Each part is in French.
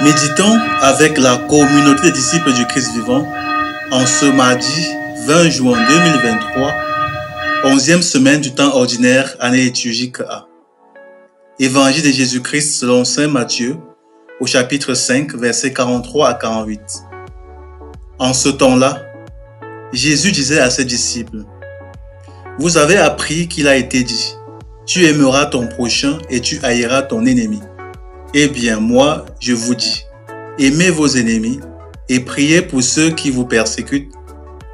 Méditons avec la communauté des disciples du Christ vivant en ce mardi 20 juin 2023, 11e semaine du temps ordinaire, année liturgique A. Évangile de Jésus-Christ selon saint Matthieu, au chapitre 5, versets 43 à 48. En ce temps-là, Jésus disait à ses disciples: « Vous avez appris qu'il a été dit, tu aimeras ton prochain et tu haïras ton ennemi. Eh bien, moi, je vous dis, aimez vos ennemis et priez pour ceux qui vous persécutent,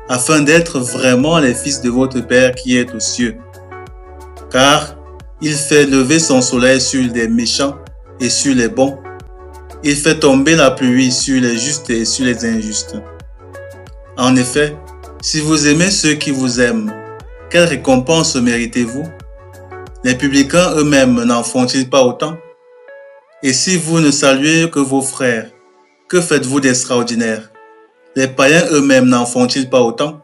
afin d'être vraiment les fils de votre Père qui est aux cieux. Car il fait lever son soleil sur les méchants et sur les bons. Il fait tomber la pluie sur les justes et sur les injustes. En effet, si vous aimez ceux qui vous aiment, quelle récompense méritez-vous? Les publicains eux-mêmes n'en font-ils pas autant? Et si vous ne saluez que vos frères, que faites-vous d'extraordinaire? Les païens eux-mêmes n'en font-ils pas autant?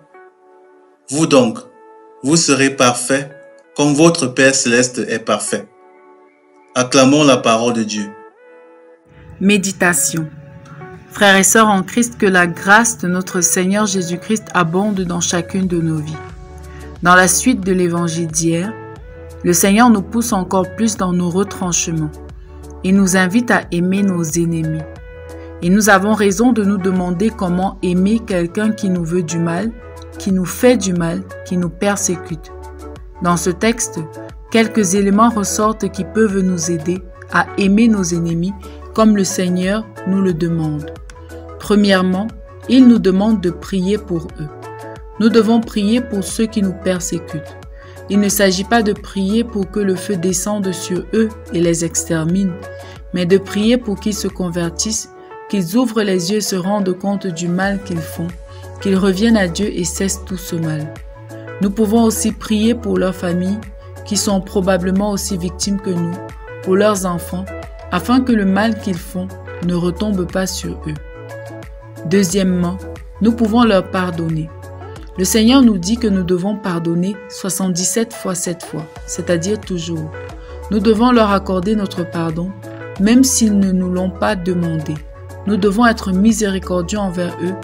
Vous donc, vous serez parfaits, comme votre Père céleste est parfait. » Acclamons la parole de Dieu. Méditation. Frères et sœurs en Christ, que la grâce de notre Seigneur Jésus-Christ abonde dans chacune de nos vies. Dans la suite de l'évangile d'hier, le Seigneur nous pousse encore plus dans nos retranchements. Il nous invite à aimer nos ennemis. Et nous avons raison de nous demander comment aimer quelqu'un qui nous veut du mal, qui nous fait du mal, qui nous persécute. Dans ce texte, quelques éléments ressortent qui peuvent nous aider à aimer nos ennemis comme le Seigneur nous le demande. Premièrement, il nous demande de prier pour eux. Nous devons prier pour ceux qui nous persécutent. Il ne s'agit pas de prier pour que le feu descende sur eux et les extermine, mais de prier pour qu'ils se convertissent, qu'ils ouvrent les yeux et se rendent compte du mal qu'ils font, qu'ils reviennent à Dieu et cessent tout ce mal. Nous pouvons aussi prier pour leurs familles, qui sont probablement aussi victimes que nous, pour leurs enfants, afin que le mal qu'ils font ne retombe pas sur eux. Deuxièmement, nous pouvons leur pardonner. Le Seigneur nous dit que nous devons pardonner 77 fois 7 fois, c'est-à-dire toujours. Nous devons leur accorder notre pardon, même s'ils ne nous l'ont pas demandé. Nous devons être miséricordieux envers eux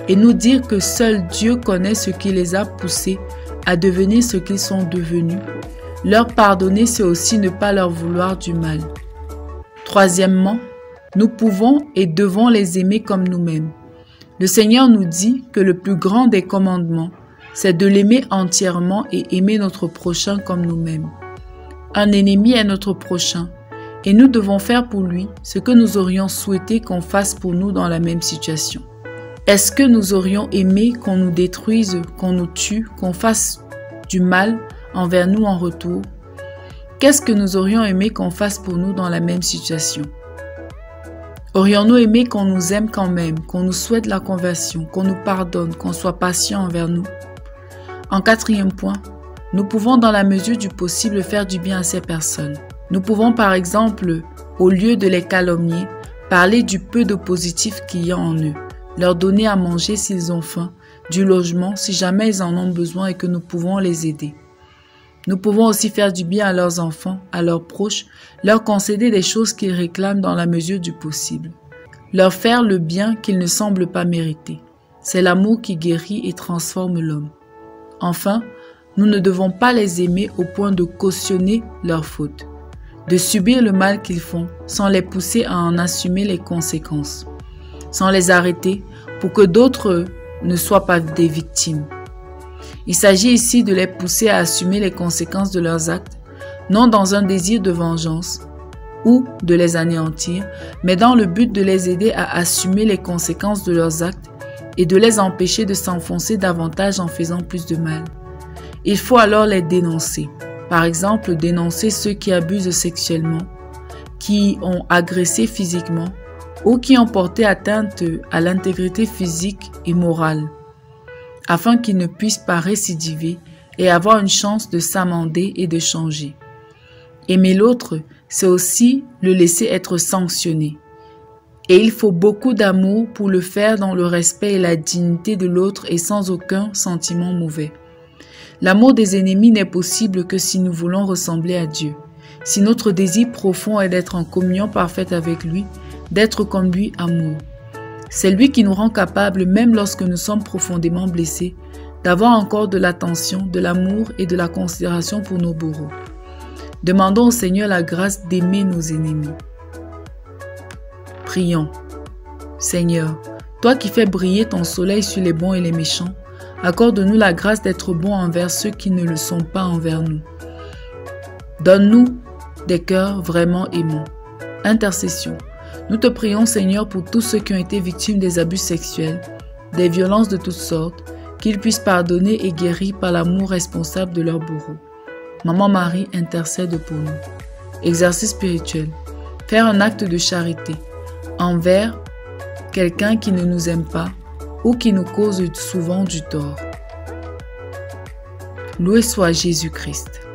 et nous dire que seul Dieu connaît ce qui les a poussés à devenir ce qu'ils sont devenus. Leur pardonner, c'est aussi ne pas leur vouloir du mal. Troisièmement, nous pouvons et devons les aimer comme nous-mêmes. Le Seigneur nous dit que le plus grand des commandements, c'est de l'aimer entièrement et aimer notre prochain comme nous-mêmes. Un ennemi est notre prochain et nous devons faire pour lui ce que nous aurions souhaité qu'on fasse pour nous dans la même situation. Est-ce que nous aurions aimé qu'on nous détruise, qu'on nous tue, qu'on fasse du mal envers nous en retour? Qu'est-ce que nous aurions aimé qu'on fasse pour nous dans la même situation? Aurions-nous aimé qu'on nous aime quand même, qu'on nous souhaite la conversion, qu'on nous pardonne, qu'on soit patient envers nous? En quatrième point, nous pouvons dans la mesure du possible faire du bien à ces personnes. Nous pouvons par exemple, au lieu de les calomnier, parler du peu de positif qu'il y a en eux, leur donner à manger s'ils ont faim, du logement si jamais ils en ont besoin et que nous pouvons les aider. Nous pouvons aussi faire du bien à leurs enfants, à leurs proches, leur concéder des choses qu'ils réclament dans la mesure du possible. Leur faire le bien qu'ils ne semblent pas mériter. C'est l'amour qui guérit et transforme l'homme. Enfin, nous ne devons pas les aimer au point de cautionner leurs fautes, de subir le mal qu'ils font sans les pousser à en assumer les conséquences, sans les arrêter pour que d'autres ne soient pas des victimes. Il s'agit ici de les pousser à assumer les conséquences de leurs actes, non dans un désir de vengeance ou de les anéantir, mais dans le but de les aider à assumer les conséquences de leurs actes et de les empêcher de s'enfoncer davantage en faisant plus de mal. Il faut alors les dénoncer. Par exemple, dénoncer ceux qui abusent sexuellement, qui ont agressé physiquement ou qui ont porté atteinte à l'intégrité physique et morale, afin qu'ils ne puissent pas récidiver et avoir une chance de s'amender et de changer. Aimer l'autre, c'est aussi le laisser être sanctionné. Et il faut beaucoup d'amour pour le faire dans le respect et la dignité de l'autre et sans aucun sentiment mauvais. L'amour des ennemis n'est possible que si nous voulons ressembler à Dieu. Si notre désir profond est d'être en communion parfaite avec lui, d'être comme lui amour. C'est lui qui nous rend capables, même lorsque nous sommes profondément blessés, d'avoir encore de l'attention, de l'amour et de la considération pour nos bourreaux. Demandons au Seigneur la grâce d'aimer nos ennemis. Prions. Seigneur, toi qui fais briller ton soleil sur les bons et les méchants, accorde-nous la grâce d'être bons envers ceux qui ne le sont pas envers nous. Donne-nous des cœurs vraiment aimants. Intercession. Nous te prions, Seigneur, pour tous ceux qui ont été victimes des abus sexuels, des violences de toutes sortes, qu'ils puissent pardonner et guérir par l'amour responsable de leurs bourreaux. Maman Marie intercède pour nous. Exercice spirituel. Faire un acte de charité envers quelqu'un qui ne nous aime pas ou qui nous cause souvent du tort. Loué soit Jésus-Christ.